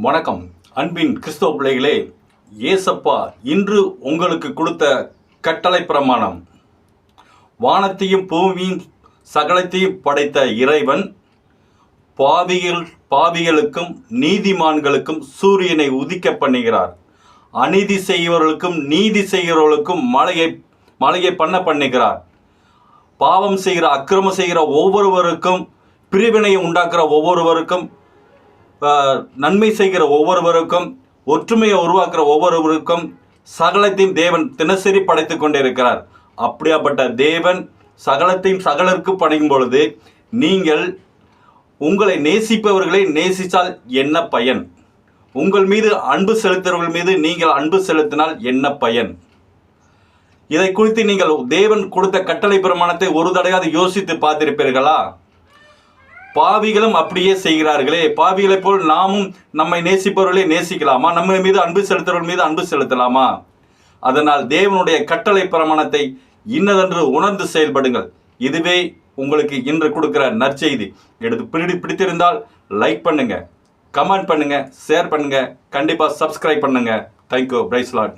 வணக்கம் அன்பின் கிறிஸ்தவ பிள்ளைகளே, ஏசப்பா இன்று உங்களுக்கு கொடுத்த கட்டளை பிரமாணம். வானத்தையும் பூமியும் சகலத்தையும் படைத்த இறைவன் பாவிகளுக்கும் நீதிமான்களுக்கும் சூரியனை உதிக்க பண்ணுகிறார். அநீதி செய்கிறவர்களுக்கும் நீதி செய்கிறவர்களுக்கும் மழையை பண்ணுகிறார். பாவம் செய்கிற அக்கிரமம் செய்கிற ஒவ்வொருவருக்கும், பிரிவினையை உண்டாக்குற ஒவ்வொருவருக்கும், நன்மை செய்கிற ஒவ்வொருவருக்கும், ஒற்றுமையை உருவாக்குற ஒவ்வொருவருக்கும் சகலத்தையும் தேவன் தினசரி படைத்து கொண்டிருக்கிறார். அப்படியாப்பட்ட தேவன் சகலத்தையும் சகலருக்கு படைக்கும் பொழுது நீங்கள் உங்களை நேசிப்பவர்களை நேசித்தால் என்ன பயன்? உங்கள் மீது அன்பு செலுத்துறவர்கள் மீது நீங்கள் அன்பு செலுத்தினால் என்ன பயன்? இதை குறித்து நீங்கள் தேவன் கொடுத்த கட்டளை பிரமாணத்தை ஒரு தடையாவது யோசித்து பார்த்திருப்பீர்களா? பாவிகளும் அப்படியே செய்கிறார்களே, பாவிகளைப் போல் நாமும் நம்மை நேசிப்பவர்களே நேசிக்கலாமா? நம்ம மீது அன்பு செலுத்துறவர்கள் மீது அன்பு செலுத்தலாமா? அதனால் தேவனுடைய கட்டளை பிரமாணத்தை இன்னதென்று உணர்ந்து செயல்படுங்கள். இதுவே உங்களுக்கு இன்று கொடுக்கிற நற்செய்தி. எடுத்து பிடித்திருந்தால் லைக் பண்ணுங்க, கமெண்ட் பண்ணுங்க, ஷேர் பண்ணுங்க, கண்டிப்பாக சப்ஸ்கிரைப் பண்ணுங்க. தேங்க்யூ. Praise Lord.